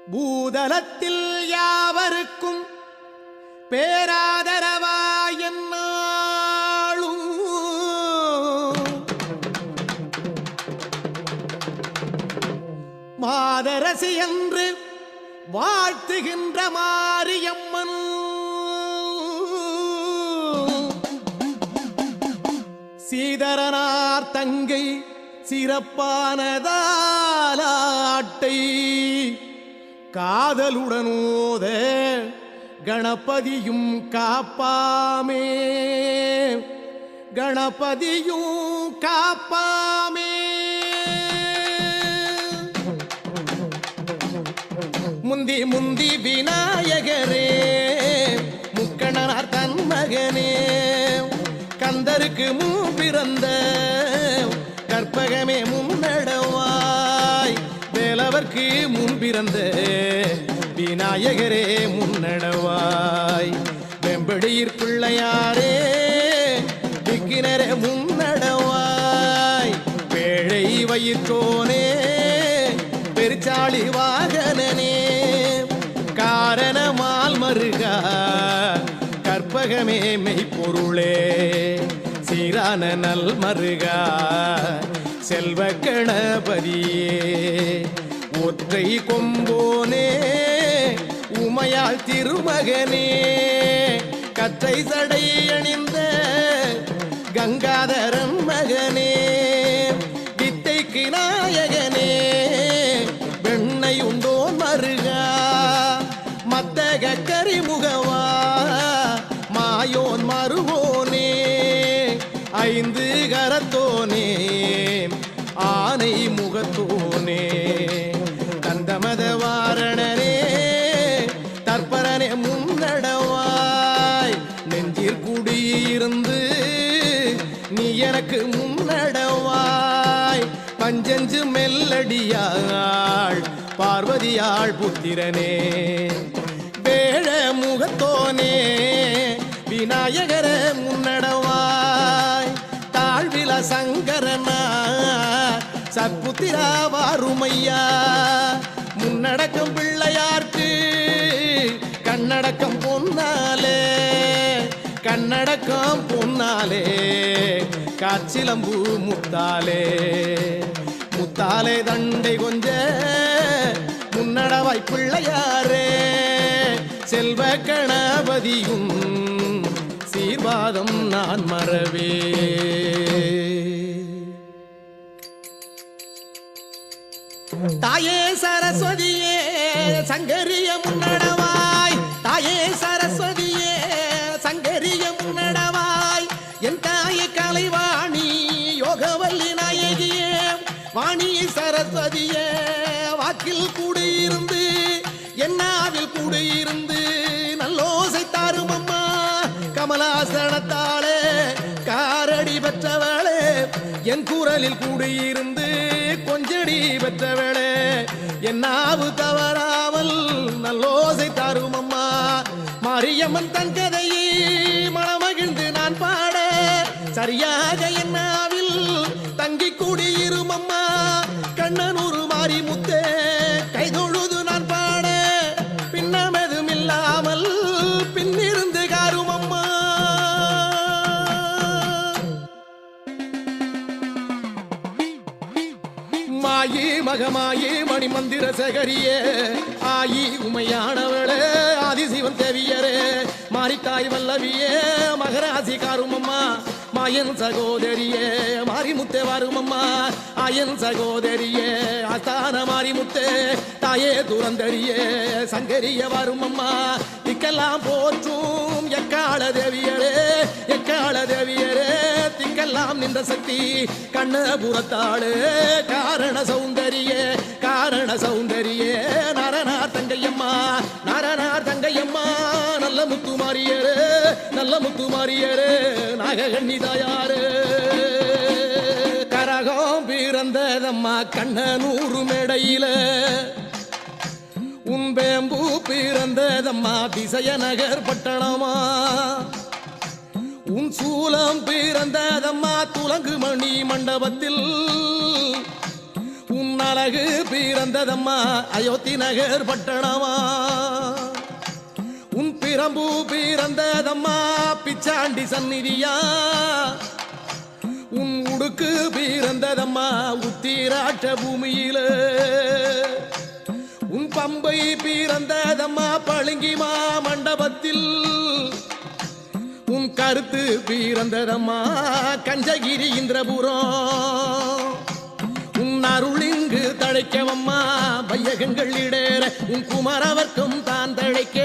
பூதலத்தில் யாவருக்கும் பேராதரவாய் என்னாளும் மாதரசி என்று வாழ்த்துகின்ற மாரியம்மன் சீதரனார் தங்கை சிறப்பானதாலாட்டை காதலுடனோத கணபதியும் காப்பாமே கணபதியும் காப்பாமே. முந்தி முந்தி விநாயகரே முக்கணனார் தன் மகனே கந்தருக்கு முன் பிறந்த கற்பகமே முன்னடவாய் வேலவர்க்கு முன் பிறந்த விநாயகரே முன்னடவாய் வெம்படியிற் பிள்ளையாரே திக்கினரே முன்னடவாய் பேழை வயிற்றோனே பெருச்சாளி வாகனனே காரணமால் மருகா கற்பகமே மெய்ப்பொருளே சீரான நல் மருகா செல்வ கணபதியே ஒற்றை கொம்போனே உமையாள் திருமகனே கற்றை சடை அணிந்த கங்காதரன் மகனே வித்தைக்கு நாயகனே வெண்ணை உண்டோ மருகா மத்தக கரிமுகவா மாயோன் மருவோனே ஐந்து கரத்தோனே ஆனை முகத்தோனே கந்தமத வாரணனே தற்பரனே முன்னடவாய் நெஞ்சிற் குடியிருந்து நீ எனக்கு முன்னடவாய் பஞ்சஞ்சு மெல்லடியாள் பார்வதியாள் புத்திரனே வேழ முகத்தோனே விநாயகர முன்னடவாய் தாழ்வில சங்கரனா சத்புத்திரா வாருமையா முன்னடக்கம் பிள்ளையார்க்கு கண்ணடக்கம் பொன்னாலே கண்ணடக்கம் பொன்னாலே காச்சிலம்பு முத்தாலே முத்தாலே தண்டை கொஞ்ச முன்னடவாய் பிள்ளையாரே செல்வ கணபதியும் சீர்வாதம் நான் மறவே. தாயே சரஸ்வதியே சங்கரிய முன்னடவாய் தாயே சரஸ்வதியே சங்கரிய முன்னடவாய் என் தாயை கலைவாணி யோகவல்லி நாயகியே வாணி சரஸ்வதியே வாக்கில் கூடியிருந்து என்னாவில் கூடியிருந்து நல்லோசை தாரும் அம்மா கமலாசனத்தாளே காரடி பெற்றவளே என் குரலில் கூடியிருந்து கொஞ்சடி பெற்றவளே என்னாவு தவறாமல் நல்லோசை தாரும் அம்மா மாரியம்மன் தன் கதையை மனமகிழ்ந்து நான் பாட சரியாக என்னாவில் தங்கி கூடியிரும் அம்மா கண்ணனூர் மாறி முத்தே கைதொழுது நான் பாட பின்னமெதும் இல்லாமல் பின்னிருந்து காரும் அம்மா. மாயி மகமாயி மணிமந்திர சகரியே ஆயி உமையானவளே ஆதிசிவன் தேவியரே மாரித்தாய் வல்லவியே மகராசி காருமம்மா மாயன் சகோதரியே மாரிமுத்தே வாருமம்மா ஆயன் சகோதரியே ஆஸ்தான மாரிமுத்தே தாயே துரந்தரியே சங்கரிய வாருமம்மா திக்கெல்லாம் போற்றும் எக்கால தேவியரே எக்கால தேவியரே திக்கெல்லாம் நின்ற சக்தி கண்ணபுரத்தாளே காரண சௌந்தரியே நரனார் தங்கையம்மா நரனார் தங்கையம்மா நல்ல முத்துமாரியரே நல்ல முத்துமாரியரே நாககண்ணிதாயாரே கரகம் பிறந்ததம்மா கண்ணனூர் மேடையில உன் வேம்பு பிறந்ததம்மா திசையநகர் பட்டணமா உன் சூலம் பிறந்ததம்மா துலங்கு மணி மண்டபத்தில் உன் அழகு பிறந்ததம்மா அயோத்தி நகர் பட்டணமா உன் பிரம்பு பிறந்ததம்மா பிச்சாண்டி சந்நிதியா உன் உடுக்கு பிறந்ததம்மா உத்திராட்ச பூமியில உன் பம்பை பிறந்ததம்மா பழுங்கிமா மண்டபத்தில் உன் கருத்து பிறந்ததம்மா கஞ்சகிரி இந்திரபுரம் உன் அருளிங்கு தழைக்கவம்மா பையகங்கள் இடேற உன் குமரவர்க்கும் தான் தழைக்க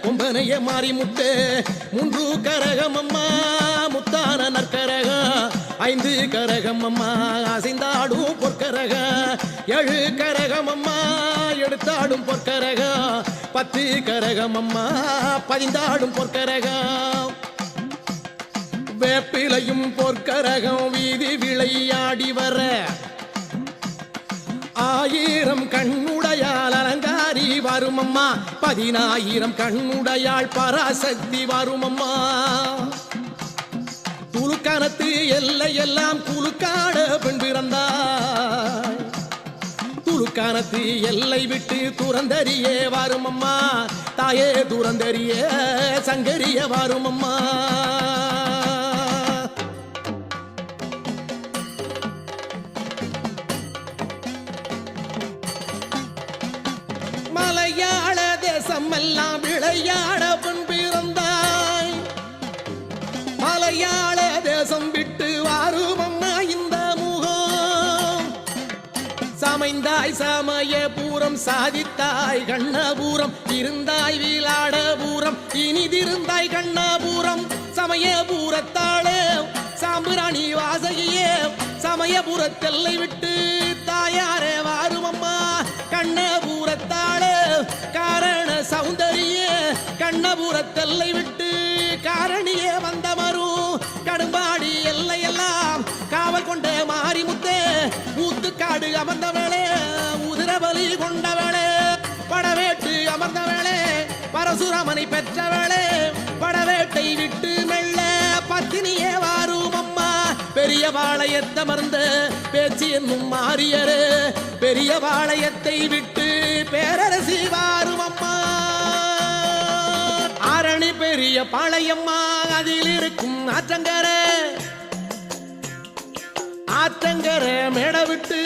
கொம்பனைய மாறி முட்டு மூன்று கரகம் அம்மா முத்தான நற்கரகம் 5 கரகம் அம்மா அசைந்தாடும் பொற்கரகம் 7 கரகம் அம்மா எடுத்தாடும் பொற்கரகம் 10 கரகம் அம்மா பதிந்தாடும் பொற்கரகம் வேப்பிலையும் பொற்கரகம் வீதி விளையாடி வர 1000 கண்ணுடையாள் அலங்காரி வருமம்மா 10000 கண்ணுடையாள் பராசக்தி வருமம்மா துலுக்கணத்து எல்லையெல்லாம் குலுக்காட பெண் பிறந்தாய் துலுக்கணத்து எல்லை விட்டு துறந்தறியே வருமம்மா தாயே துறந்தறியே சங்கரிய வருமம்மா மலையாள தேசமெல்லாம் விளையாட பெண் பிறந்தாய் மலையாள தேசம் விட்டு வாருமம்மா இந்த முகம் சமைந்தாய் சமயபூரம் சாதித்தாய் கண்ணபூரம் இருந்தாய் வீலாடபூரம் இனிதிருந்தாய் கண்ணபூரம் சமயபூரத்தாளே சாம்பிராணி வாசகியே சமயபுரத்தெல்லை விட்டு தாயாரே வாருமம்மா கண்ணபுரத்தாளே காரண சௌந்தரியே கண்ணபுரத்தெல்லை விட்டு காரணியே வந்த மரும் கடும்பாடி எல்லையெல்லாம் காவல் கொண்ட மாரிமுத்தே ஊத்துக்காடு அமர்ந்தவளே உதிரபலி கொண்டவளே படவேட்டு அமர்ந்தவளே பரசுராமனை பெற்றவளே படவேட்டை விட்டு மெல்ல பத்தினியே வாருமம்மா பெரிய பாளையத்தமர்ந்த பேச்சு என்னும் மாறியரு பெரிய பாளையத்தை விட்டு பேரரசி வாருமம்மா ஆரணி பெரிய பாளையம்மா அதில் இருக்கும் ஆற்றங்கரை ஆற்றங்கரை மேட விட்டு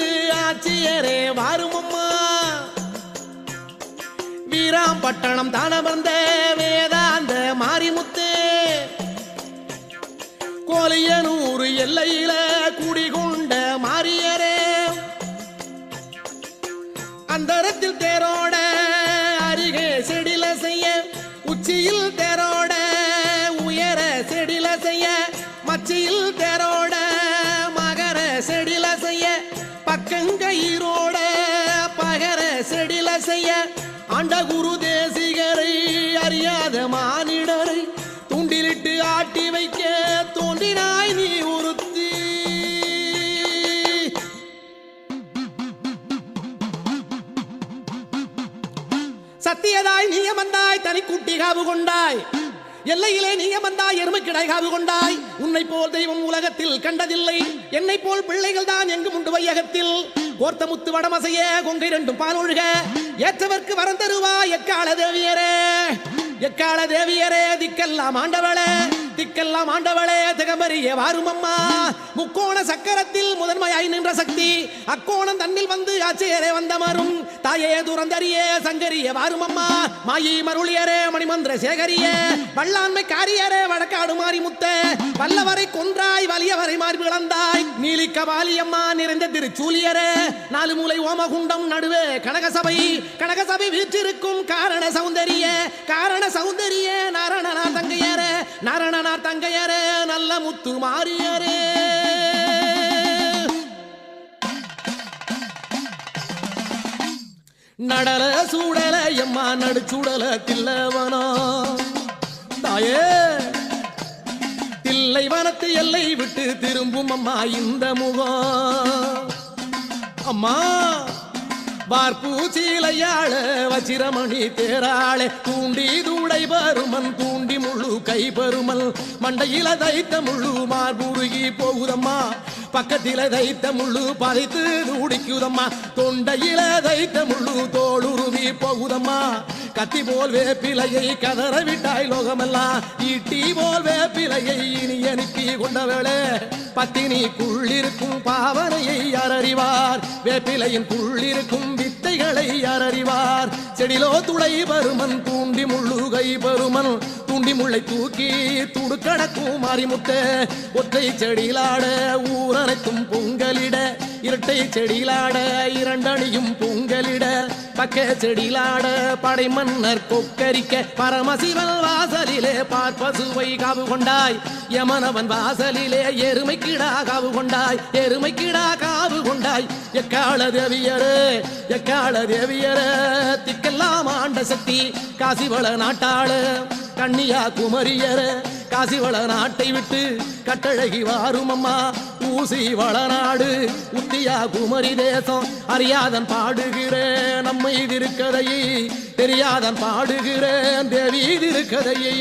ஆட்சியரே வாருமம்மா வீராம்பட்டணம் தானமர்ந்த வேதாந்த மாரிமுத்து கோலியனூர் எல்லையில குடிகொண்ட மாரியரே அந்தரத்தில் தேரோட அருகே செடில செய்ய உச்சியில் தேரோட உயர செடில செய்ய மச்சியில் தேரோட மகர செடில செய்ய பக்கங்கயிரோட பகர செடில செய்ய ஆண்ட குரு தேசிகரை அறியாத மானிடரை துண்டிலிட்டு ஆட்டி வைக்க தோன்றினாய் நீ ஒருத்தி சத்தியதாய் நீயமந்தாய் தனி குட்டி காவு கொண்டாய் எல்லையிலே நீயமந்தாய் எருமை கிடை காவு கொண்டாய் உன்னை போல் தெய்வம் உலகத்தில் கண்டதில்லை என்னை போல் பிள்ளைகள் தான் எங்கும் உண்டு வையகத்தில் கோர்த்த முத்து வடமசைய கொங்கை 2 பால் ஒழுக ஏற்றவர்க்கு வரம் தருவா எக்கால தேவியரே எக்கால தேவியரே திக்கெல்லாம் ஆண்டவளே திகம்பரியே வாருமம்மா முக்கோண சக்கரத்தில் முதன்மையாய் நின்ற சக்தி அக்கோணம் தன்னில் வந்து ஆட்சியரே வந்தமரும் தாயே துறந்தரியே சங்கரியே வாருமம்மா மாயி மருளியரே மணிமந்திர சேகரியே வல்லாண்மை காரியரே வடக்காடு மாறி முத்த வல்லவரை கொன்றாய் வலியவரை மாறி விளந்தாய் நீலிக்க வாலியம்மா நிறைந்த திருச்சூலியரே 4 மூலை ஓமகுண்டம் நடுவே கனகசபை வீற்றிருக்கும் காரண சௌந்தரிய நாரணனார் தங்கையரே நல்ல முத்து மாறியரே நடல சூடல எம்மா நடுச்சுடல தில்லவனா தாயே தில்லை வனத்து எல்லை விட்டு திரும்பும் அம்மா இந்த முகம் அம்மா வார்பூச்சிலையாள வச்சிரமணி தேராளே தூண்டி தூடை பருமன் தூண்டி முழு கை பருமல் மண்டையில தைத்த முழு மார்புருகி போகுதம்மா பக்கத்தில தைத்த முள்ளு பதைத்து துடிக்குதம்மா, தொண்டையில தைத்த முள்ளு தோளுருவி போகுதம்மா. கத்தி போல் வேப்பிலையை கதற விட்டாய் லோகமெல்லாம், ஈட்டி போல் வேப்பிலையை இனி அனுப்பி கொண்டவளே. பத்தினிக்குள்ளிருக்கும் பாவனையை யார் அறிவார், வேப்பிலையின் குள்ளிருக்கும் வித்தைகளை யார் அறிவார். செடிலோ துளை பருமன் தூண்டி முள்ளுகை பருமன், தூண்டி முள்ளை தூக்கி துடுக்கடக்கும் மாரிமுத்தே. ஒற்றை செடியிலாட ஊரனைத்தும் பொங்கலிட, இரட்டை செடியிலாட இரண்டணியும் பொங்கலிட, பக்க செடியிலாட படை மன்னர் கொக்கரிக்க. பரமசிவன் வாசலிலே பார்ப்பசுவை காவு கொண்டாய், யமனவன் வாசலிலே எருமைக்கிடா காவு கொண்டாய், எருமைக்கிடா காவு கொண்டாய். எக்கால தேவியரே எக்கால தேவியரே, திக்கெல்லாம் ஆண்ட சக்தி காசிவள நாட்டாளு கண்ணியா குமரியர. காசிவள நாட்டை விட்டு கட்டழகி வாரும் அம்மா, ஊசி வளநாடு உத்தியா குமரி தேசம். அறியாதன் பாடுகிறேன் நம்மை திருக்கதையை, தெரியாதன் பாடுகிறேன் தேவி திருக்கதையை.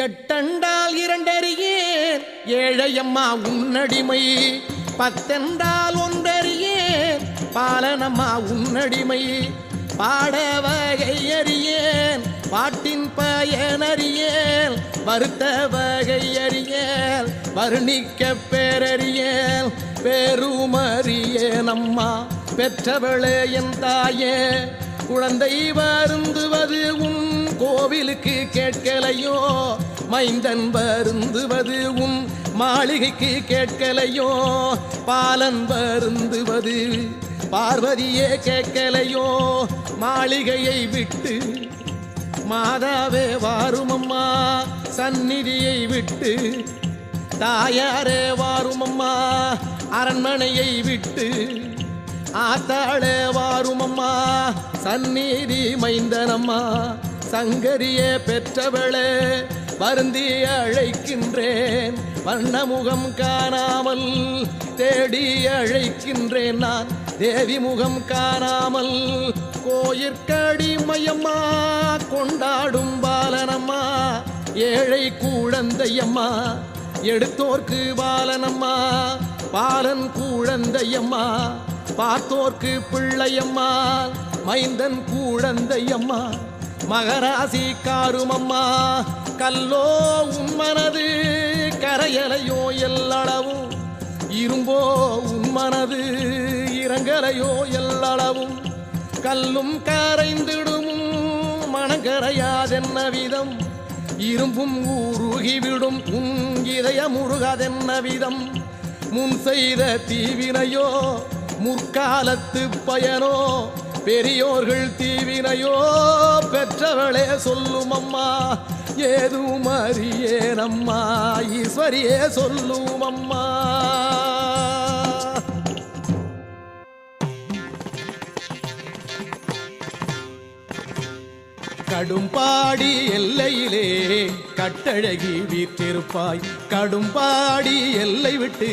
எட்டென்றால் இரண்டறியேன் ஏழையம்மா உன்னடிமை, பத்தென்றால் ஒன்றறியேன் பாலனம்மா உன்னடிமை. பாட வகை அறியேன் பாட்டின் பயனறியேன், வருத்த வகை அறியேன் வர்ணிக்க பேரறியேன். பேருமறியேன் அம்மா பெற்றவளே என் தாயே, குழந்தை வருந்துவது உன் கோவிலுக்கு கேட்கலையோ, மைந்தன் வருந்துவது உன் மாளிகைக்கு கேட்கலையோ, பாலன் வருந்துவது பார்வதியே கேட்கலையோ. மாளிகையை விட்டு மாதாவே வாருமம்மா, சந்நிதியை விட்டு தாயாரே வாருமம்மா, அரண்மனையை விட்டு ஆத்தாளே வாருமம்மா, சந்நிதி மைந்தனம்மா. சங்கரியே பெற்றவளே வருந்தி அழைக்கின்றேன், வண்ணமுகம் காணாமல் தேடி அழைக்கின்றேன் நான், தேவி முகம் காணாமல். கோயிற்கடிமையம்மா கொண்டாடும் பாலனம்மா, ஏழை குழந்தையம்மா எடுத்தோர்க்கு பாலனம்மா, பாலன் குழந்தையம்மா பார்த்தோர்க்கு பிள்ளையம்மா, மைந்தன் குழந்தையம்மா மகராசி காருமம்மா. கல்லோ உன் மனது கரையலையோ எல்லளவும், இரும்போ உன் மனது இறங்கலையோ எல்லளவும். கல்லும் கரைந்திடும் மனங்கரையாதென்ன விதம், இரும்பும் உருகிவிடும் உன் இதயம் உருகாதென்ன விதம். முன் செய்த தீவினையோ முற்காலத்து பயனோ, பெரியோர்கள் தீவினையோ பெற்றவளே சொல்லும் அம்மா. ஏதும் அறியேனம்மா ஈஸ்வரியே சொல்லும் அம்மா. கடும்பாடி எல்லையிலே கட்டழகி வீற்றிருப்பாய், கடும்பாடி எல்லை விட்டு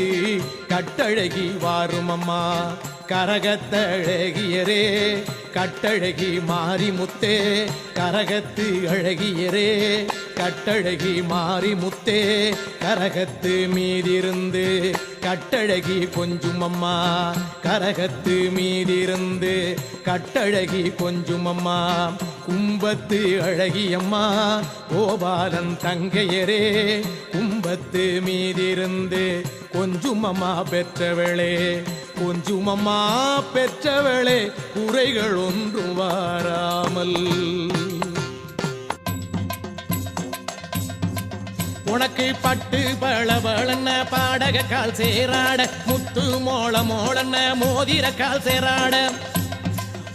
கட்டழகி வாரும் அம்மா. கரகத்தழகியரே கட்டழகி மாரிமுத்தே, கரகத்து அழகியரே கட்டழகி மாரிமுத்தே. கரகத்து மீதிருந்து கட்டழகி கொஞ்சும் அம்மா, கரகத்து மீதிருந்து கட்டழகி கொஞ்சும் அம்மா. கும்பத்து அழகியம்மா கோபாலன் தங்கையரே, கும்பத்து மீதிருந்து கொஞ்சுமம்மா பெற்றவளே, கொஞ்சுமம்மா பெற்றவளே குறைகள் ஒன்றும் வாராமல். உனக்கு பட்டு பளபளன்ன பாடக கால் சேராட, முத்து மோள மோளன்ன மோதிர கால் சேராட.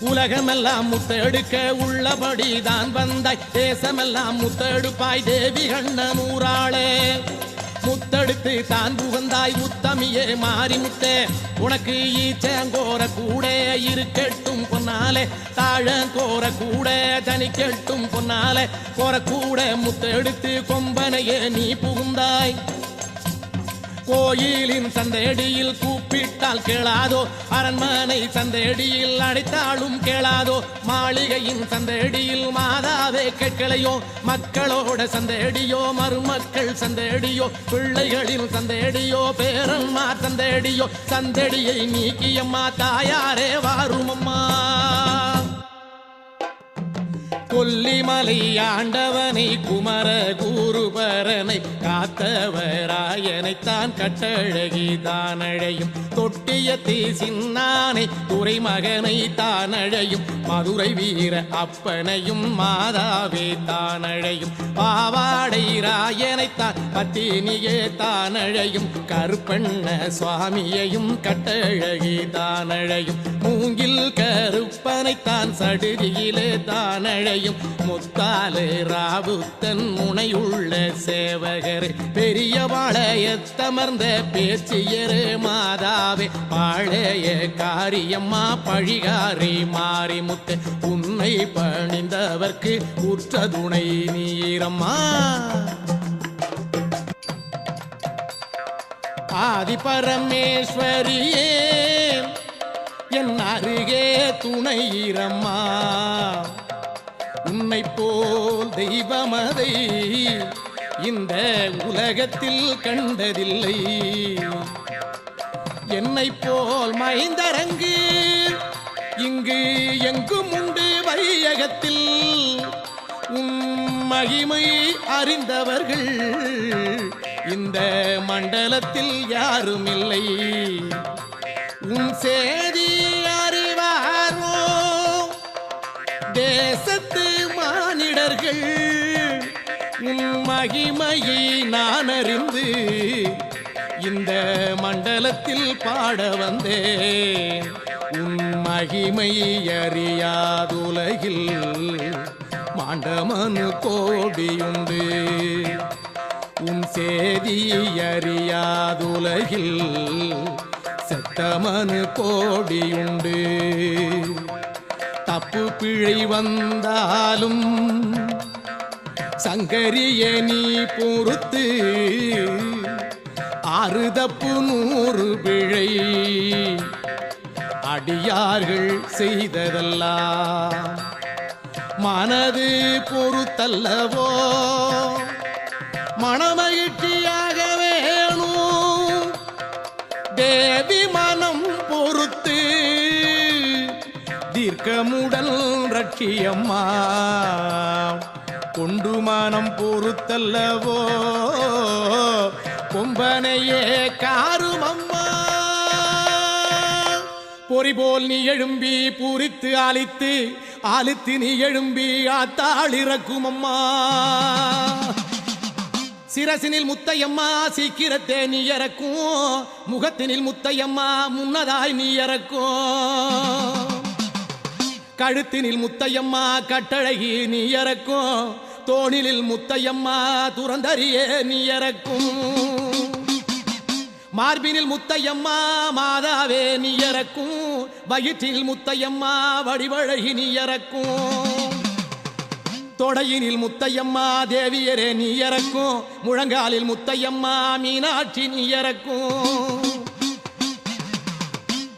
உலகமெல்லாம் முத்தெடுக்க உள்ளபடி தான் வந்தாய், தேசமெல்லாம் முத்தெடுப்பாய் தேவி கண்ணனூராளே. முத்தெடுத்து தான் புகந்தாய் உத்தமியே மாரிமுத்தே, உனக்கு ஈச்சங்கோர கூட இருக்கட்டும் பொன்னாலே, தாழங்கோர கூட ஜனிக்கட்டும் பொன்னாலே. கோர கூட முத்தெடுத்து கொம்பனையே நீ புகுந்தாய், கோயிலின் சந்தடியில் கூப்பிட்டால் கேளாதோ, அரண்மனை சந்தடியில் அடைத்தாலும் கேளாதோ, மாளிகையின் சந்தடியில் மாதாவே கேட்கலையோ, மக்களோட சந்தடியோ மருமக்கள் சந்தடியோ, பிள்ளைகளின் சந்தடியோ பேரன்மார் சந்தடியோ, சந்தடியை நீக்கியம்மா தாயாரே வாருமம்மா. கொல்லிமலை ஆண்டவனை குமர குருபரனை காத்தவராயனைத்தான் கட்டழகி தானழையும், தொட்டியத்தி சின்னானை துறை மகனை தானழையும், மதுரை வீர அப்பனையும் மாதாவே தானழையும், பாவாடை ராயனைத்தான் பத்தினியே தானழையும், கருப்பண்ண சுவாமியையும் கட்டழகி தானழையும், மூங்கில் கருப்பனைத்தான் சடுதியிலே தானழையும், முத்தாலே ராவுத்தன் முனையுள்ள சேவகர், பெரிய பாளையத்தமர்ந்த பேச்சியரு மாதாவே பாளைய காரியம்மா பழிகாரி மாரிமுத்து, உன்னை பணிந்தவர்க்கு உற்ற துணை நீரம்மா. ஆதி பரமேஸ்வரியே என் அருகே துணையிரம்மா, உன்னை போல் தெய்வமதை இந்த உலகத்தில் கண்டதில்லை, என்னை போல் மைந்தரங்கு இங்கு எங்கும் உண்டு வையகத்தில், உன் மகிமை அறிந்தவர்கள் இந்த மண்டலத்தில் யாரும் இல்லை, உன் சேதி அறிவாரோ தேசத்து மானிடர்கள், உன் மகிமையை நான் அறிந்து இந்த மண்டலத்தில் பாட வந்தேன், உன் மகிமை அறியாதுலகில் மாண்டமனு கோடியுண்டு, உன் சேதி அறியாதுலகில் செத்தமனு கோடியுண்டு, தப்பு பிழை வந்தாலும் சங்கரிய நீ பொறுத்து, ஆறு தப்பு 100 பிழை அடியார்கள் செய்ததெல்லாம் மனது பொறுத்தல்லவோ, மனமகிழ்ச்சியாக வேணும் தேவி மனம் பொறுத்து, தீர்க்கமுடல் ரட்சியம்மா கொண்டு மனம் பொறுத்தல்லவோ, கொம்பனையே காருமம்மா. பொறி போல் நீ எழும்பி பூரித்து ஆலித்து, ஆலித்து நீ எழும்பி ஆத்தாள் இறக்குமம்மா. சிரசினில் முத்தையம்மா சீக்கிரத்தே நீ இறக்கும், முகத்தினில் முத்தையம்மா முன்னதாய் நீ இறக்கும், கழுத்தினில் முத்தையம்மா கட்டழகி நீ இறக்கும், தோணிலில் முத்தையம்மா துறந்தறியே நீ இறக்கும், மார்பினில் முத்தையம்மா மாதாவே நீ இறக்கும், வயிற்றில் முத்தையம்மா வடிவழகி நீ இறக்கும், தொடையினில் முத்தையம்மா தேவியரே நீ இறக்கும், முழங்காலில் முத்தையம்மா மீனாட்சி நீ இறக்கும்,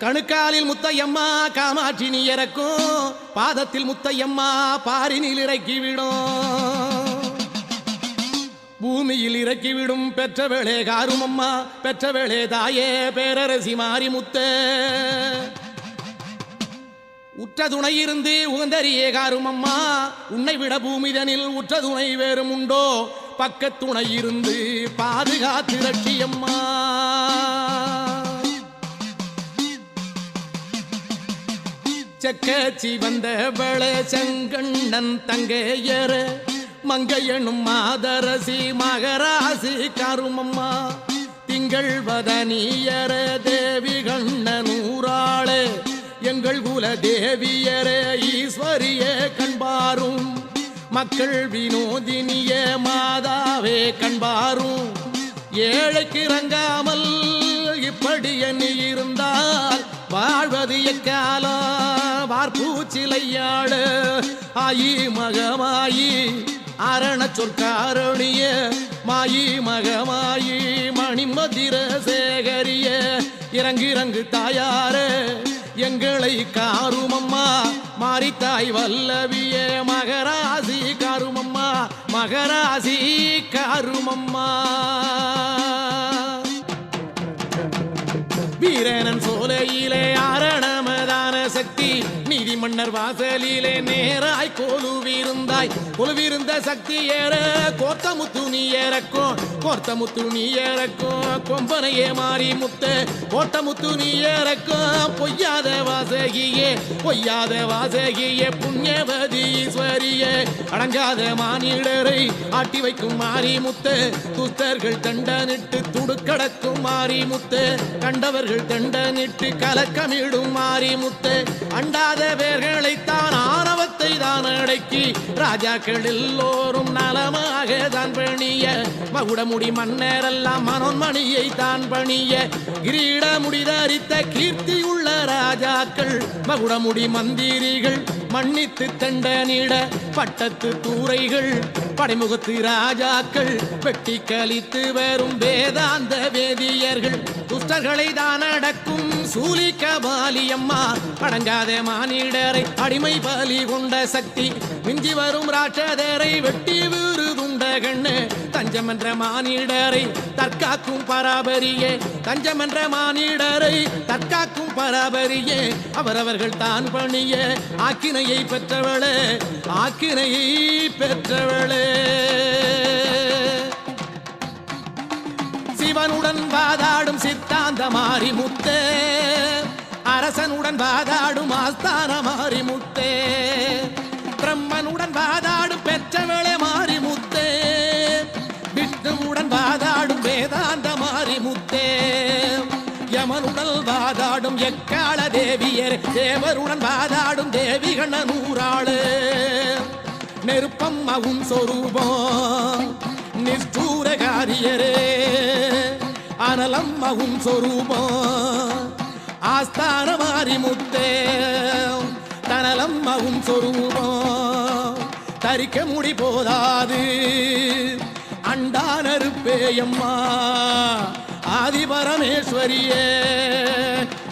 கணுக்காலில் முத்தையம்மா காமாட்சி நீ இறக்கும், பாதத்தில் முத்தையம்மா பாரினில் இறக்கிவிடும், பூமியில் இறக்கிவிடும் பெற்றவேளே காருமம்மா, பெற்றவேளே தாயே பேரரசி மாரிமுத்த, உற்ற துணை இருந்து உகந்தறியே காருமம்மா, உன்னை விட பூமிதனில் உற்ற துணை வேறும் உண்டோ, பக்கத்துணை இருந்து பாதுகாத்து ரட்சியம்மா. செக்கச்சி வந்த பள செங்கண்ணன் தங்கையர மங்கையனும் மாதரசி மகராசி காருமம்மா, திங்கள் வதனியர தேவி கண்ணனூராளே எங்கள் குல தேவியர ஈஸ்வரிய கண்பாரும், மக்கள் வினோதினிய மாதாவே கண்பாரும், ஏழைக்கு இறங்காமல் இப்படி எண்ணி இருந்தால் வாழ்வது எக்காலம் வார்பூச்சிலையாடு, ஆயி மகமாயி அரண சொற்காரணிய மாயி மகமாயி மணிமந்திர சேகரிய இறங்கு தாயாரே எங்களை காருமம்மா மாரித்தாய் வல்லவிய மகராசி காருமம்மா மகராசி காருமம்மா வீரனன் சோலையிலே ஆரணமதான சக்தி நீதி மன்னர் வாசலிலே நேராய் கொலுவிருந்த சக்தி ஏற கோர்த்தமுத்து நீ ஏறக்கும் கொம்பனையே மாறி முத்த கோட்டமுத்து நீ ஏறக்கும் பொய்யாத வாசகியே புண்ணியவதி ஈஸ்வரியே அடங்காத மானிடரை ஆட்டி வைக்கும் மாறி முத்த துஸ்தர்கள் தண்டனிட்டு துடுக்கடக்கும் மாறி முத்த கண்டவர்கள் தண்டனிட்டு கலக்கமிடும் மாறி முத்த அண்டாத வேர்களைத்தான் ஆணவத்தை தான் அடக்கி ராஜாக்கள் எல்லோரும் நலமாக தான் பணிய மகுடமுடி மன்னரெல்லாம் மனோன்மணியை தான் பணிய கிரீட முடிதரித்த கீர்த்தி உள்ள ராஜாக்கள் மகுடமுடி மந்திரிகள் மன்னித்து தண்டனிட பட்டத்து தூரைகள் படைமுகத்து ராஜாக்கள் வெட்டி கலித்து வரும் வேதாந்த வேதியர்கள் துஷ்டர்களை தான் அடக்கும் சூலி கபாலியம்மா அடங்காத மானிடரை அடிமை பலி கொண்ட சக்தி மிஞ்சி வரும் ராட்சதரை வெட்டி விருதுண்ட கண்ணு தஞ்சமென்ற மானிடரை தற்காக்கும் பராபரியே தஞ்சமென்ற மானிடரை தற்காக்கும் பராபரியே அவரவர்கள் தான் பணிய ஆக்கினையை பெற்றவளே சிவனுடன் வாதாடும் சித்தாந்த மாறி முத்தே அரசனுடன் வாதாடும் ஆஸ்தான மாறி முத்தே பிரம்மனுடன் வாதாடும் பெற்றவளே மாறி முத்தே விஷ்ணுவுடன் வாதாடும் வேதாந்த மாறி முத்தே யமனுடன் வாதாடும் எக்கால தேவியர் தேவருடன் வாதாடும் தேவிகண நூறாளு நெருப்பம் அவும் சொரூபம் நிஷ்டூரகாரியரே அனலம் அவும் சொரூபம் ஆஸ்தான மாறி முத்தே தனலம் அவும் சொரூபம் தரிக்க முடி போதாது அண்டானருப்பேயம்மா ஆதிபரமேஸ்வரியே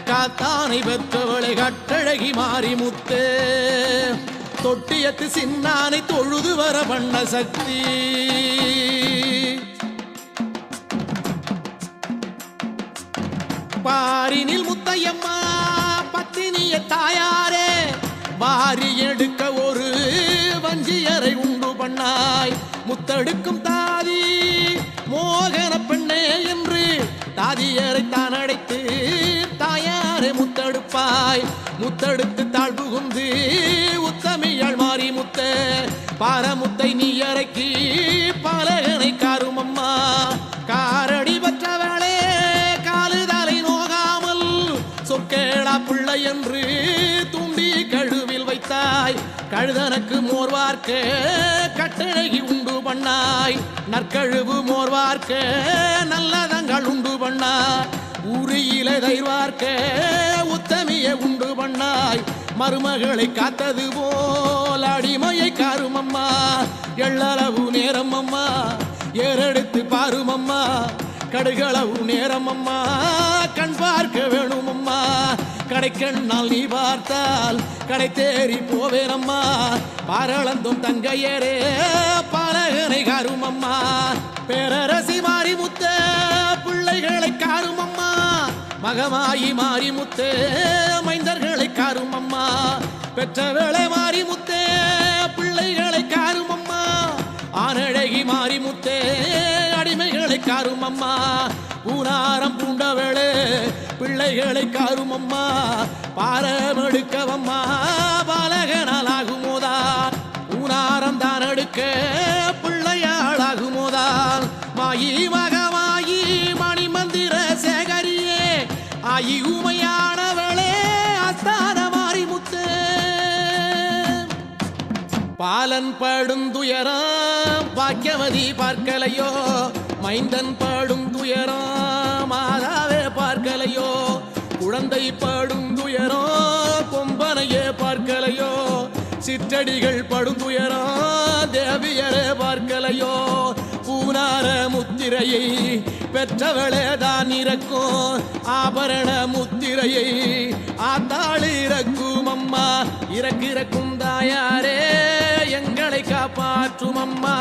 காத்தானை பெற்றவளை கட்டழகி மாறி முத்தே தொட்டியத்து சின்னானை தொழுது வர பண்ண சக்தி பாரினில் முத்தையம்மா பத்தினிய தாயாரே வாரி எடுக்க ஒரு வஞ்சியரை உண்டு பண்ணாய் முத்தெடுக்கும் தாதி மோகன பெண்ணே என்று தாதியரை தான் அடைத்து தாயாரே முத்தெடுப்பாய் முத்தெடுத்து தாழ்வு குந்து உத்தமியாள் மாறி முத்த பாரமுத்தை நீ இறக்கி பாலகனை காருமம்மா காரடி பற்றவளே காலுதலை நோகாமல் சொற்கேளா பிள்ளை என்று தூண்டி கழுவில் வைத்தாய் கழுதனுக்கு மோர்வார்க்க கட்டழகி உண்டு பண்ணாய் நற்கழுவு மோர்வார்க்க நல்லதங்கள் உண்டு பண்ணாய் உரியில தைவார்க்க உத்தமிய உண்டு பண்ணாய் மருமகளை காத்தது போல் அடிமையை காருமம்மா எள்ளளவு நேரம் அம்மா ஏறெடுத்து பாருமம்மா கடுகளவு நேரம் அம்மா கண் பார்க்க வேணும் அம்மா கடைக்கண்ணால் நீ பார்த்தால் கடை தேறி போவேனம்மா பாரளந்தும் தங்கையரே பாலகனை காருமம்மா பேரரசி மாறி முத்த பிள்ளைகளை காருமம்மா மகமாயி மாறி முத்தே மைந்தர்களை காருமம்மா பெற்றவளை மாறி முத்தே பிள்ளைகளை காருமம்மா ஆனழகி மாறி முத்தே அடிமைகளை காருமம்மா பூனாரம் பூண்டவளே பிள்ளைகளை காருமம்மா பாரமெடுக்கவம்மா பாலகனால் ஆகுமோதான் பூனாரம் தான் எடுக்க பிள்ளையாளாகுமோதான் மாயி மகமாயி மணிமந்திர சேகரியே ஆயி உமையானவளே அஸ்தான மாறி முத்தே பாலன் படும் துயரம் பாக்கியவதி பார்க்கலையோ மைந்தன் படும் துயரம் மாதாவே பார்க்கலையோ குழந்தை படும் துயரம் கொம்பனையே பார்க்கலையோ சிற்றடிகள் படும் துயரம் தேவியரே பார்க்கலையோ பூன ஊனார முத்திரையை பெற்றவளே தான் இறக்கும் ஆபரண முத்திரையை ஆத்தாள் இறக்கும் அம்மா இறக்கும் தாயாரே எங்களை காப்பாற்றும் அம்மா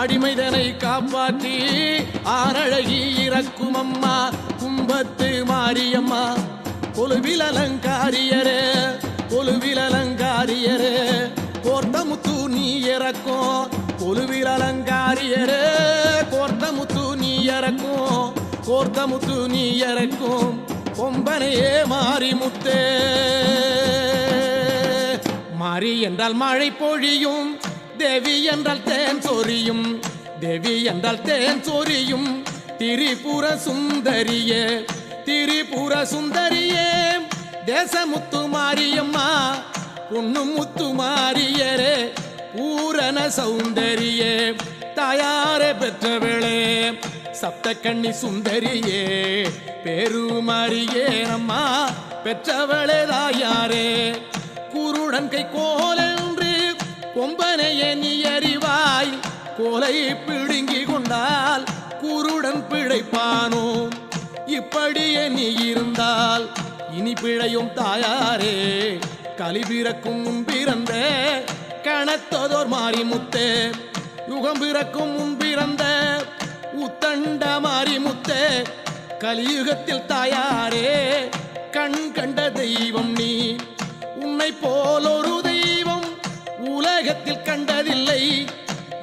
அடிமைதனை காப்பாற்றி ஆனழகி இறக்கும் அம்மா கும்பத்து மாரியம்மா கொலுவில் அலங்காரியரே கோர்த்த முத்து நீ இறக்கும் கொலுவில் அலங்காரியரே கோர்த்த முத்து நீ இறக்கும் கொம்பனையே மாறி முத்தே மாறி என்றால் மழை பொழியும் தேவி என்றால் தேன் சொரியும் திரிபுர சுந்தரியே தேசமுத்து மாரியம்மா பொண்ணு முத்து மாரியரே பூரண சௌந்தரியே தாயாரே பெற்றவளே சப்த கண்ணி சுந்தரியே பெருமாரியே அம்மா பெற்றவளே தாயாரே குருடன் கை கோலென்று கொம்பனையே நீ அறிவாய் கோலை பிடுங்கி கொண்டால் குருடன் பிழைப்பானோ இப்படியே நீ இருந்தால் இனி பிழையும் தாயாரே கலிபிறக்கும் முன்பிறந்த கணத்ததோர் மாரிமுத்தே யுகம் பிறக்கும் முன்பிறந்த உத்தண்ட மாரிமுத்தே கலியுகத்தில் தாயாரே கண் கண்ட தெய்வம் நீ உன்னை போல் ஒரு தெய்வம் உலகத்தில் கண்டதில்லை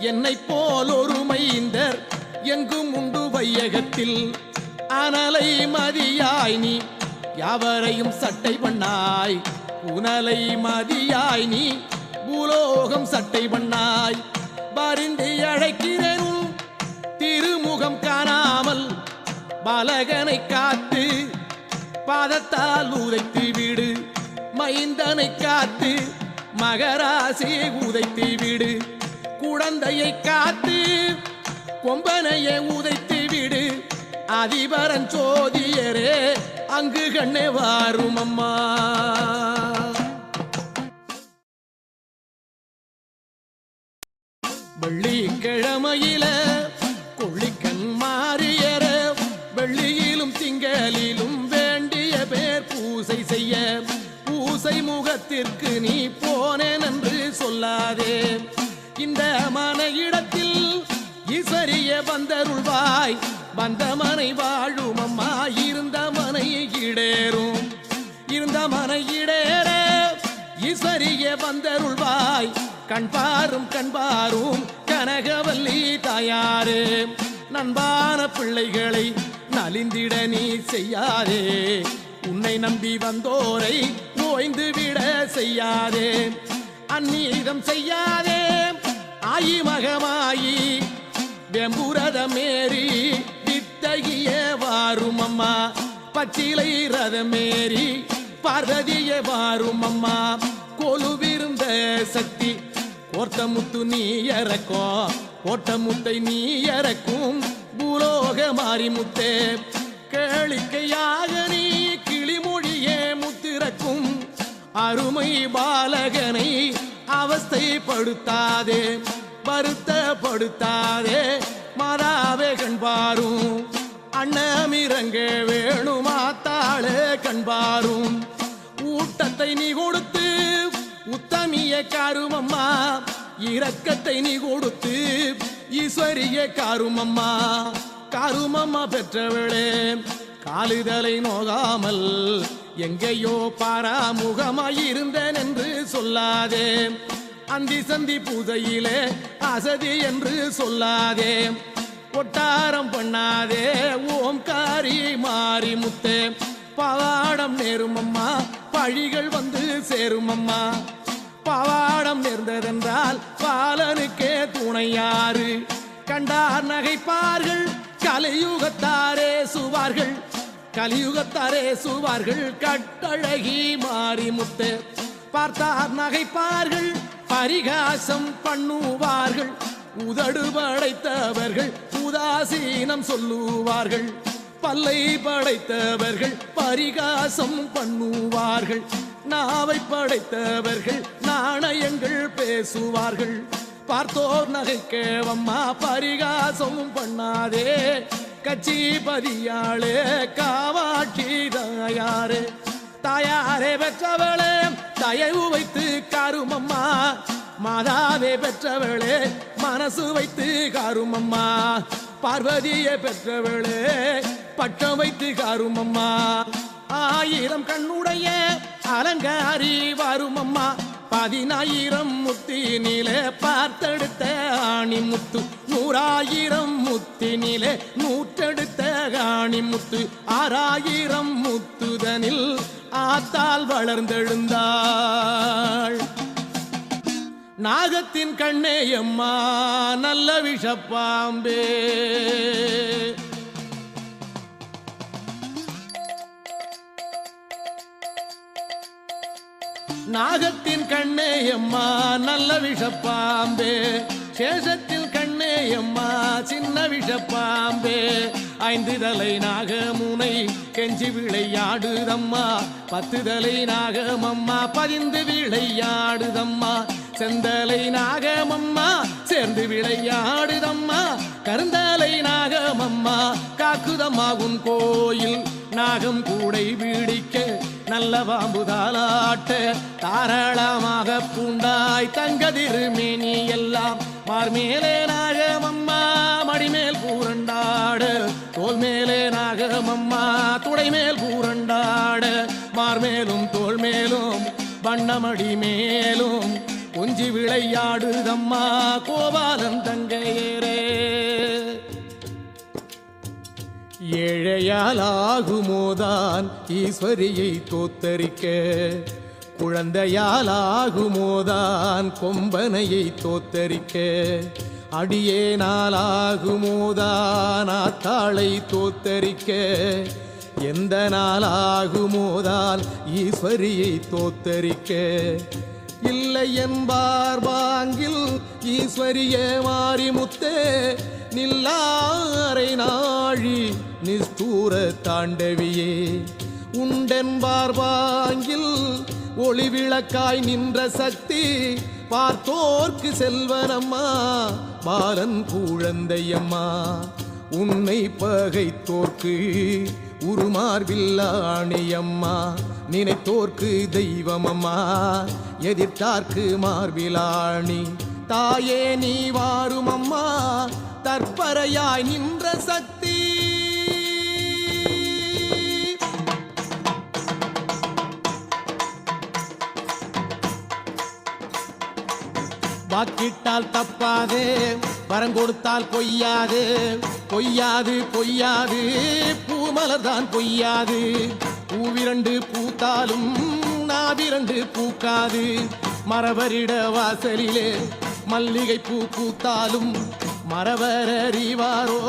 என்னை போல் ஒரு மைந்தர் எங்கும் உண்டு வையகத்தில் அனலை மதியாய் நீ யாவரையும் சட்டை பண்ணாய் புனலை மதியாய் நீ பூலோகம் சட்டை பண்ணாய் பரிந்து அழைக்கிறேன் திருமுகம் காணாமல் பாலகனை காத்து பாதத்தால் உதைத்து விடு மைந்தனை காத்து மகராசி உதைத்து விடு குழந்தையை காத்து கொம்பனையை உதைத்து விடு அதிபரன் சோதியரே அங்கு கண்ணே வாரும் அம்மா வெள்ளிக்கிழமையில கொள்ளிக்கண் மாறியர வெள்ளியிலும் திங்களிலும் வேண்டிய பேர் பூசை செய்ய பூசை முகத்திற்கு நீ போனேன் என்று சொல்லாதே இந்த மன இடத்தில் ஈஸ்வரிய வந்தருள்வாய் வந்த மனை வாழும் அம்மா இருந்த மனை இடேற ஈஸ்வரிய வந்தருள்வாய் கண்பாரும் கனகவல்லி தாயாரே நண்பான பிள்ளைகளை நலிந்திட நீ செய்யாதே உன்னை நம்பி வந்தோரை ஓய்ந்து விட செய்யாதே அந்நீதம் செய்யாதே ஆயி மகமாயி வெம்புரதமேரி வித்தகிய வாரும் அம்மா பச்சிலை ரதமேரி பார்வதிய வாரும் அம்மா கொலுவிருந்த சக்தி கோர்த்த முத்து நீ இறக்கும் கோட்ட முத்தை நீ இறக்கும் பூலோக மாறி முத்தே கேளிக்கையாக நீ கிளிமொழியே முத்திறக்கும் அருமை பாலகனை அவஸ்தைப்படுத்தாதே வருத்தப்படுத்தாதே மாதாவே கண்பாரும் அண்ணமிரங்க வேணுமாத்தாளே கண்பாரும் ஊட்டத்தை நீ கொடுத்து உத்தமிய காருமம்மா இரக்கத்தை நீ கொடுத்து ஈஸ்வரிய காருமம்மா பெற்றவளே காலுதலை நோகாமல் எங்கேயோ பாராமுகமாயிருந்தேன் என்று சொல்லாதே அந்தி சந்தி பூஜையிலே அசதி என்று சொல்லாதே ஒட்டாரம் பண்ணாதே ஓம்காரி மாறி முத்தே பவாடம் நேருமம்மா பழிகள் வந்து சேருமம்மா பவாடம் நேர்ந்ததென்றால் பாலனுக்கே துணையாறு கண்டார் நகைப்பார்கள் கலியுகத்தாரே சுவார்கள் கட்டழகி மாறி முத்தே பார்த்தார் நகைப்பார்கள் பரிகாசம் பண்ணுவார்கள் உதடு படைத்தவர்கள் உதாசீனம் சொல்லுவார்கள் பல்லை படைத்தவர்கள் பரிகாசம் பண்ணுவார்கள் நாவை படைத்தவர்கள் நாணயங்கள் பேசுவார்கள் பார்த்தோர் நகைக்கேவம்மா பரிகாசமும் பண்ணாதே கட்சி பதியாளே காவாட்சி தாயாரே தாயாரே பெற்றவளே தயவு வைத்து காருமம்மா மாதாவே பெற்றவளே மனசு வைத்து காருமம்மா பார்வதியை பெற்றவளே பட்டம் வைத்து காருமம்மா 1000 கண்ணுடைய அலங்காரி வருமம்மா 10000 முத்தினிலே பார்த்தெடுத்த ஆணி முத்து 100,000 முத்தினிலே நூற்றெடுத்த ஆணி முத்து 6000 முத்துதனில் ஆத்தால் வளர்ந்தெழுந்தாள் நாகத்தின் கண்ணே அம்மா நல்ல விஷப்பாம்பே நாகத்தின் கண்ணே அம்மா நல்ல விஷப்பாம்பே சேஷத்தில் கண்ணே அம்மா சின்ன விஷப்பாம்பே 5 தலை நாகமுனை கெஞ்சி விளையாடுதம்மா 10 தலை நாகமம்மா பதிந்து விளையாடுதம்மா செந்தலை நாகமம்மா சேர்ந்து விளையாடுதம்மா கருந்தலை நாகமம்மா காக்குதம்மா உன் கோயில் நாகம் கூடை பிடிக்க நல்ல பாம்புதாலாட்ட தாராளமாக பூண்டாய் தங்கதிருமேனி எல்லாம் மார்மேலே நாகமம்மா மடிமேல் பூரண்டாட தோல் மேலே நாகமம்மா துடை மேல் பூரண்டாட மார்மேலும் தோல் மேலும் வண்ணமடி மேலும் கொஞ்சி விளையாடுதம்மா கோபாலன் தங்கையரே ஏழையாலாகுமோதான் ஈஸ்வரியை தோத்தரிக்க குழந்தையாலாகுமோதான் கொம்பனையை தோத்தரிக்க அடியேனாலாகுமோதான் ஆத்தாளை தோத்தரிக்க எந்த நாளாகுமோதான் ஈஸ்வரியை தோத்தரிக்க இல்லை என்பார் பாங்கில் ஈஸ்வரியே மாரிமுத்தே நில்லாரை நாழி நிஸ்தூர தாண்டவியே உண்டென்பார் பாங்கில் ஒளி விளக்காய் நின்ற சக்தி பார்த்தோர்க்கு செல்வனம்மா பாலன் குழந்தையம்மா உன்னை பகைத்தோர்க்கு உருமார்பில்லாணியம்மா நினைத்தோர்க்கு தெய்வமம்மா எதிர்த்தார்க்கு மார்பிலாணி தாயே நீ வாருமம்மா தற்பரையாய் நின்ற சக்தி வாக்கிட்டால் தப்பாது வரம் கொடுத்தால் பொய்யாது பொய்யாது பொய்யாது பூமலர்தான் பொய்யாது பூவிரண்டு பூத்தாலும் நாவிரண்டு பூக்காது மரவரிட வாசலிலே மல்லிகை பூ பூத்தாலும் மரவர் அறிவாரோ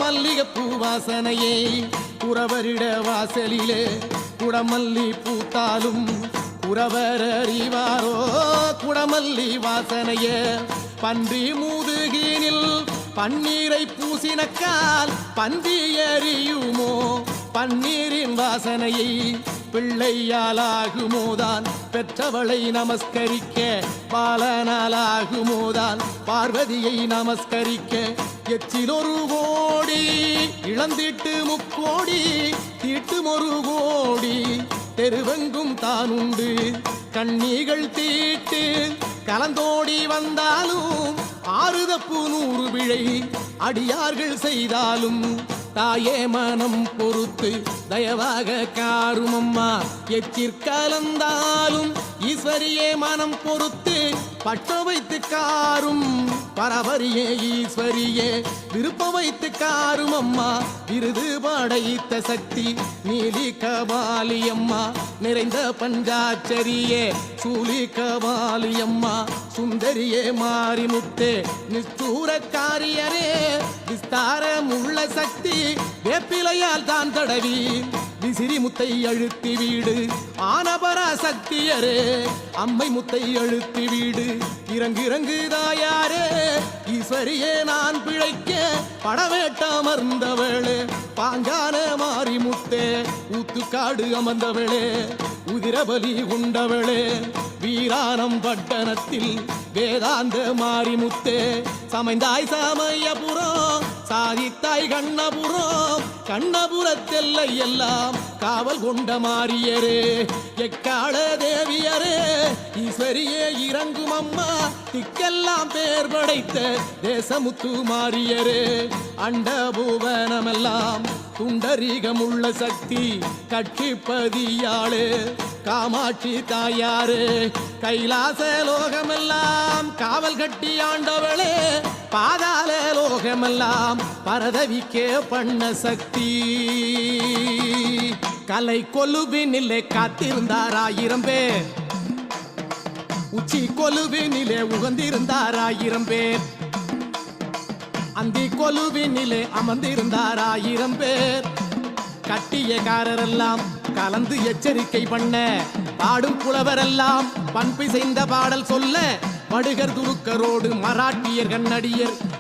மல்லிகை பூ வாசனையை குறவரிட வாசலிலே குடமல்லி பூத்தாலும் குறவர் அறிவாரோ குடமல்லி வாசனைய பன்றி முதுகினில் பன்னீரை பூசினக்கால் பன்றி எறியுமோ பன்னீரின் வாசனையை பிள்ளையாலாகுமோதான் பெற்றவளை நமஸ்கரிக்க பாலனாலாகுமோதான் பார்வதியை நமஸ்கரிக்க எச்சிலொரு கோடி இளந்திட்டு முக்கோடி தீட்டுமொரு கோடி தெருவெங்கும் தானுண்டு கண்ணிகள் தீட்டு கலந்தோடி வந்தாலும் 6 தப்பு 100 பிழை அடியார்கள் செய்தாலும் தாயே மனம் பொறுத்து தயவாக காருமம்மா எச்சிற்கலந்தாலும் ஈஸ்வரியே மனம் பொறுத்து பட்ட வைத்து காரும் பரவரியே ஈஸ்வரியே விருப்ப வைத்து காரும் அம்மா விருது படைத்த சக்தி நீலி கபாலியம்மா நிறைந்த பஞ்சாச்சரியே சூலி கபாலியம்மா சுந்தரியே மாரிமுத்தே நிஸ்தூரக்காரியரே விஸ்தாரமுள்ள சக்தி வேப்பிலையால் தான் தடவி விசிறி முத்தை அழுத்தி வீடு ஆனபரா சக்தியரே அம்மை முத்தை அழுத்தி வீடு இறங்கு தாயாரே ஈஸ்வரியே நான் பிழைக்க படவேட்ட அமர்ந்தவளே பாங்கான மாறி முத்தே ஊத்துக்காடு அமர்ந்தவளே உதிரபலி உண்டவளே வீரானம் பட்டணத்தில் வேதாந்த மாரிமுத்தே சமைந்தாய் சமயபுரம் சாதித்தாய் கண்ணபுரம் கண்ணபுரத்தெல்லை எல்லாம் காவல் கொண்ட மாரியரே எக்கால தேவியரே ஈஸ்வரியே இறங்கும் அம்மா திக்கெல்லாம் பேர் படைத்த தேசமுத்து மாரியரே அண்டபுவனமெல்லாம் துண்டரீகமுள்ள சக்தி கட்சிப்பதியாளே காமாட்சி தாயாரே கைலாச லோகமெல்லாம் காவல் கட்டி ஆண்டவளே பாதாள லோகமெல்லாம் பரதவிக்கே பண்ண சக்தி கலை கொலுவினிலே காத்திருந்தார் 1000 பேர் உச்சி கொலுவினிலே உகந்திருந்தார் 1000 பேர் அந்தி கொலுவினிலே அமர்ந்திருந்தார் 1000 பேர் கட்டியக்காரரெல்லாம் கலந்து எச்சரிக்கை பண்ண பாடும் புலவரெல்லாம் பண்பிசைந்த பாடல் சொல்ல வடுகர் துருக்கரோடு மராட்டியர்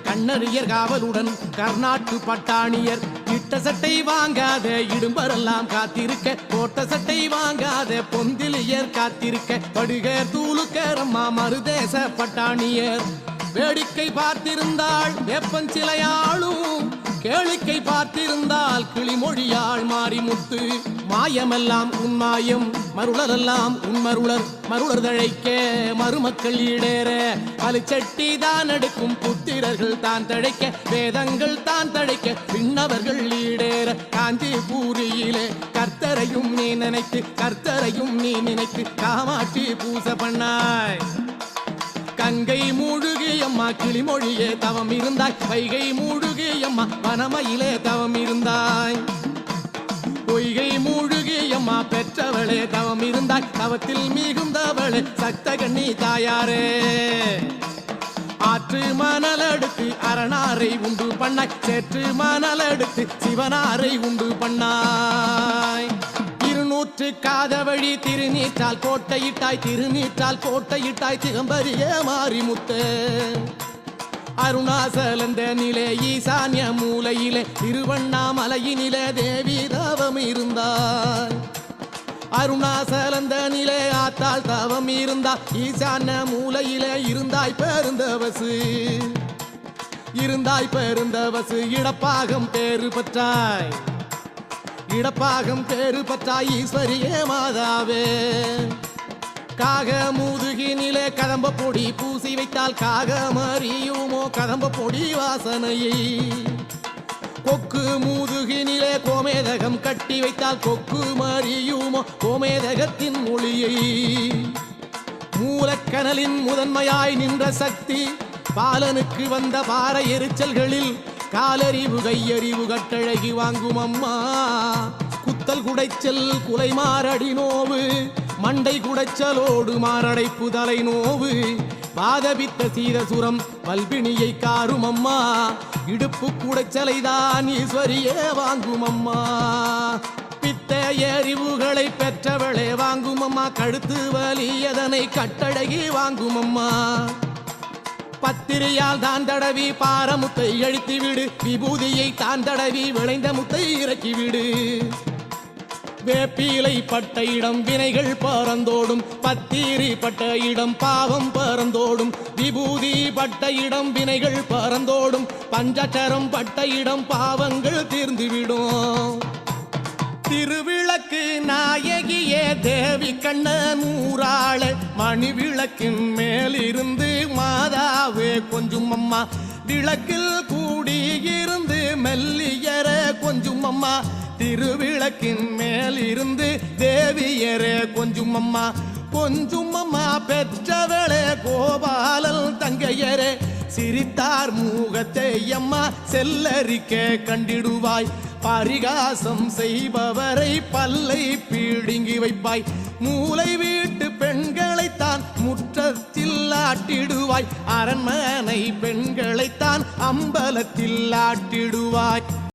கண்ணடியர் காவலுடன் கர்நாட்டு பட்டாணியர் இட்ட சட்டை வாங்காத இடும்பரெல்லாம் காத்திருக்க போட்ட சட்டை வாங்காத பொந்திலியர் காத்திருக்க வடுகர் தூளுக்கரம்மா மருதேச பட்டாணியர் வேடிக்கை பார்த்திருந்தாள் வேப்பஞ்சிலையாளும் கேளிக்கை பார்த்திருந்தால் கிளிமொழியாள் மாரிமுத்து மாயமெல்லாம் உன்மாயம் மருளரெல்லாம் மருளர் தழைக்க மருமக்கள் ஈடேற பலிச்சட்டி தான் எடுக்கும் புத்திரர்கள் தான் தழைக்க வேதங்கள் தான் தழைக்க விண்ணவர்கள் ஈடேற காஞ்சிபூரியிலே கர்த்தரையும் நீ நினைத்து காமாட்சி பூச பண்ணாய் கங்கை மூழ்கியம்மா கிளிமொழியே தவம் இருந்தாய் வைகை மூழ்கியம்மா வனமையிலே தவம் இருந்தாய் பொய்கை மூழ்கியம்மா பெற்றவளே தவம் இருந்தாய் தவத்தில் மிகுந்தவளே சக்தகண்ணி தாயாரே ஆற்று மணல் எடுத்து அரணாரை உண்டு பண்ணாய் சேற்று மணல் எடுத்து சிவனாரை உண்டு பண்ணாய் 200 காத வழி திருநீற்றால் கோட்டையிட்டாய் திகம்பரிய மாரிமுத்து அருணாசலந்த நிலே ஈசான்ய மூலையிலே திருவண்ணாமலையினிலே தேவி தவம் இருந்தாய் அருணாசலந்த நிலே ஆத்தாள் தவம் இருந்தாய் ஈசான்ய மூலையிலே இருந்தாய் பெருந்தவசு இடப்பாகம் பேரு பெற்றாய் ஈஸ்வரியே மாதாவே காக மூதுகினிலே கதம்ப பொடி பூசி வைத்தால் காகம் அறியுமோ கதம்ப பொடி வாசனையை கொக்கு மூதுகினிலே கோமேதகம் கட்டி வைத்தால் கொக்கு அறியுமோ கோமேதகத்தின் மொழியை மூலக்கனலின் முதன்மையாய் நின்ற சக்தி பாலனுக்கு வந்த பார எரிச்சல்களில் காலறிவு கையறிவு கட்டழகி வாங்கும் அம்மா குத்தல் குடைச்சல் குலை மாரடி நோவு மண்டை குடைச்சலோடு மாரடைப்பு தலை நோவு பாதபித்த சீதசுரம் பல்பிணியை காரும் அம்மா இடுப்பு குடைச்சலைதான் ஈஸ்வரியே வாங்கும் அம்மா பித்த எறிவுகளை பெற்றவளே வாங்கும் அம்மா கழுத்து வலியதனை கட்டழகி வாங்கும் அம்மா பத்திரியால் தான் தடவி பாரமுத்தை அழித்து விடு விபூதியை தான் தடவி விளைந்த முத்தை இறக்கிவிடு வேப்பிலை பட்ட இடம் வினைகள் பறந்தோடும் பத்திரி பட்ட இடம் பாவம் பறந்தோடும் விபூதி பட்ட இடம் வினைகள் பறந்தோடும் பஞ்சச்சரம் பட்ட இடம் பாவங்கள் தீர்ந்துவிடும் திருவிளக்கு நாயகியே தேவி கண்ணன் ஊராள மணி விளக்கின் மேலிருந்து மாதாவே கொஞ்சம் அம்மா விளக்கில் கூடியிருந்து மெல்லியர கொஞ்சம் அம்மா திருவிளக்கின் மேலிருந்து தேவியரே கொஞ்சம் அம்மா பெற்றவளே கோபாலல் தங்கையரே சிரித்தார் மூகத்தை அம்மா செல்லரிக்க கண்டிடுவாய் பரிகாசம் செய்பவரை பல்லை பீடுங்கி வைப்பாய் மூளை வீட்டு பெண்களைத்தான் முற்றத்தில் ஆட்டிடுவாய் அரண்மனை பெண்களைத்தான் அம்பலத்தில் ஆட்டிடுவாய்